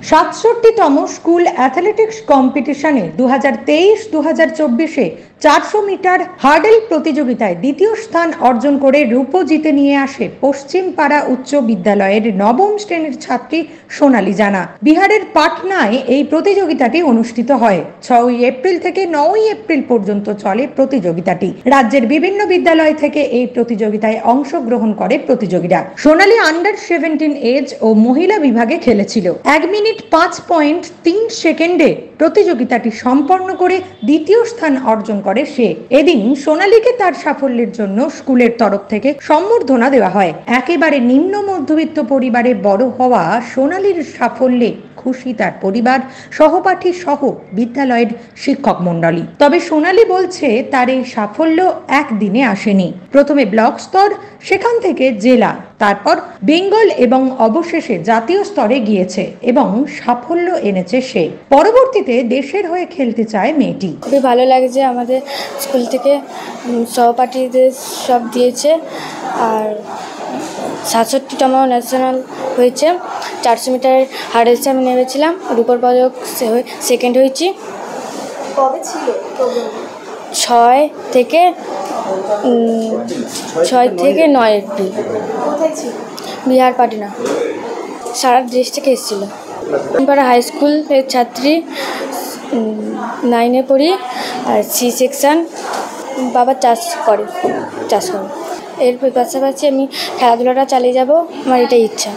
৬৭তম school athletics কম্পিটিশনে 2023-2024-এ 400 metre হার্ডেল প্রতিযোগিতায় দ্বিতীয় স্থান অর্জন করে রূপো জিতে নিয়ে আসে পশ্চিম পাড়া উচ্চ বিদ্যালয়ের নবম শ্রেণীর ছাত্রী সোনালী জানা। বিহারের পাটনায় এই প্রতিযোগিতাটি অনুষ্ঠিত হয়। 6 এপ্রিল থেকে 9 এপ্রিল পর্যন্ত চলে প্রতিযোগিতাটি। রাজ্যের বিভিন্ন বিদ্যালয় থেকে এই প্রতিযোগিতায় অংশগ্রহণ করে প্রতিযোগীরা। সোনালী আন্ডার 17 এজ ও মহিলা বিভাগে খেলেছিল। 1 মিনিট 5.3 সেকেন্ডে প্রতিযোগিতাটি সম্পন্ন করে দ্বিতীয় স্থান অর্জন করে সে। এদিন সোনালীকে তার সাফল্যের জন্য স্কুলের তরফ থেকে সম্বর্ধনা দেওয়া হয়। একেবারে নিম্ন মধ্যবিত্ত পরিবারে বড় হওয়া সোনালীর সাফল্যে খুশি তার পরিবার, সহপাঠী সহ বিদ্যালয়ের শিক্ষক মণ্ডলী। তবে সোনালী বলছে তার এই সাফল্য একদিনে আসেনি। প্রথমে ব্লক স্তর, সেখান থেকে জেলা, তারপর বেঙ্গল এবং অবশেষে জাতীয় স্তরে গিয়েছে এবং সাফল্য এনেছে সে। পরবর্তীতে দেশের হয়ে খেলতে চায় মেয়েটি। খুবই ভালো লাগছে, আমাদের স্কুল থেকে সহপাঠীদের সব দিয়েছে। আর ৬৭তম ন্যাশনাল হয়েছে। 400 মিটার হার্ডেলসে আমি নেমেছিলাম, রূপোর পদক সেকেন্ড হয়েছি। কবে ছিল? 6 থেকে 9 এপ্রিল। কোথায় ছিল? বিহার পাটনা। সারা দেশ থেকে এসেছিল। পাড়া হাই স্কুলের ছাত্রী, 9-এ পড়ি, আর সি সেকশন। বাবা চাষ করে। এর পাশাপাশি আমি খেলাধুলাটা চালিয়ে যাব, আমার এটাই ইচ্ছা।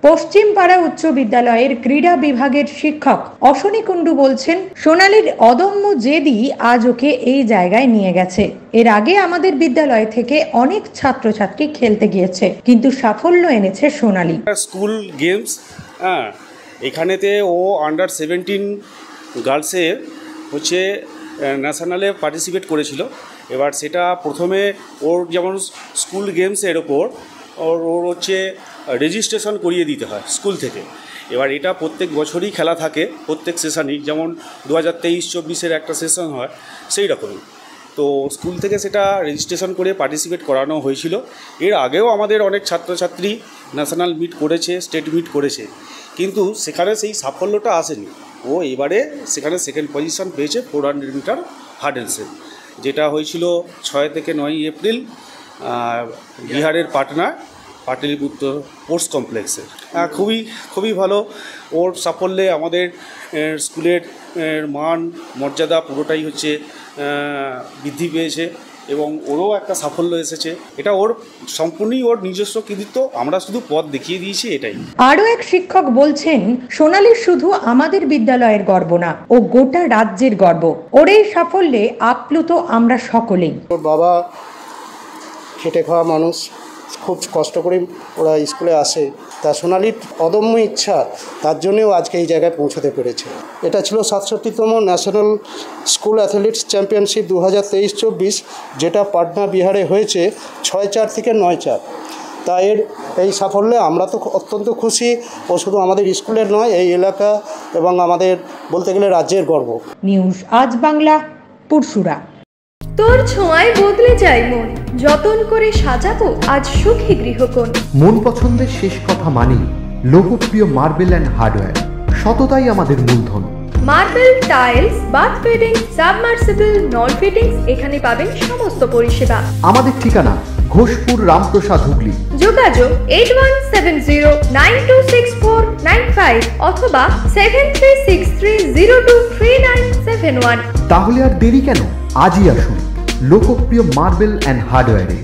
পশ্চিম পাড়া উচ্চ বিদ্যালয়ের ক্রীড়া বিভাগের শিক্ষক অশ্বনী কুণ্ডু বলছেন, সোনালীর অদম্য জেদই আজ ওকে এই জায়গায় নিয়ে গেছে। এর আগে আমাদের বিদ্যালয় থেকে অনেক ছাত্রছাত্রী খেলতে গিয়েছে, কিন্তু সাফল্য এনেছে সোনালী। স্কুল গেমস, এখানেতে ও আন্ডার 17 গার্লসের হচ্ছে ন্যাশনালে পার্টিসিপেট করেছিল। এবার সেটা প্রথমে ওর যেমন স্কুল গেমসের ওপর ওর হচ্ছে রেজিস্ট্রেশন করিয়ে দিতে হয় স্কুল থেকে। এবার এটা প্রত্যেক বছরই খেলা থাকে, প্রত্যেক সেশনই, যেমন 2023-24-এর একটা সেশন হয় সেই রকমই। তো স্কুল থেকে সেটা রেজিস্ট্রেশন করে পার্টিসিপেট করানো হয়েছিল। এর আগেও আমাদের অনেক ছাত্রছাত্রী ন্যাশনাল মিট করেছে, স্টেট মিট করেছে, কিন্তু সেখানে সেই সাফল্যটা আসেনি। ও এবারে সেখানে সেকেন্ড পজিশন পেয়েছে 400 মিটার হার্ডেলসে, যেটা হয়েছিল 6 থেকে 9 এপ্রিল বিহারের পাটনা পাটলিপুত্র স্পোর্টস কমপ্লেক্সে। খুবই ভালো। ওর সাফল্যে আমাদের স্কুলের মান মর্যাদা পুরোটাই হচ্ছে বৃদ্ধি পেয়েছে এবং ওরও একটা সাফল্য এসেছে। এটা ওর সম্পূর্ণই ওর নিজস্ব কৃতিত্ব, আমরা শুধু পথ দেখিয়ে দিয়েছি, এটাই। আরও এক শিক্ষক বলছেন, সোনালী শুধু আমাদের বিদ্যালয়ের গর্ব না, ও গোটা রাজ্যের গর্ব। ওর এই সাফল্যে আপ্লুত আমরা সকলেই। ওর বাবা খেটে খাওয়া মানুষ, খুব কষ্ট করে ওরা স্কুলে আসে। তা সোনালীর অদম্য ইচ্ছা, তার জন্যও আজকে এই জায়গায় পৌঁছতে পেরেছে। এটা ছিল ৬৭তম ন্যাশনাল স্কুল অ্যাথলেটিক্স চ্যাম্পিয়নশিপ 2023-24, যেটা পাটনা বিহারে হয়েছে 6-4 থেকে 9-4। তা এই সাফল্যে আমরা তো অত্যন্ত খুশি। ও শুধু আমাদের স্কুলের নয়, এই এলাকা এবং আমাদের বলতে গেলে রাজ্যের গর্ব। নিউজ আজ বাংলা, পুরসুরা। তোর ছোঁয়ায় বদলে যায় মন, যতন করে সাজাবো আজ সুখী গৃহকোণ। মন পছন্দের শেষ কথা মানি লোকপ্রিয় মার্বেল অ্যান্ড হার্ডওয়্যার, সততাই আমাদের মূলধন। Marble, tiles, bath fitting, submersible, নল ফিটিংস, এখানে পাবেন সমস্ত পরিষেবা। আমাদের ঠিকানা ঘোষপুর, রামপ্রসাদ, হুগলি। যোগাযোগ 8170926495 অথবা 7363023971। তাহলে আর দেরি কেন, আজই আসুন লোকপ্রিয় মার্বেল অ্যান্ড হার্ডওয়্যারে।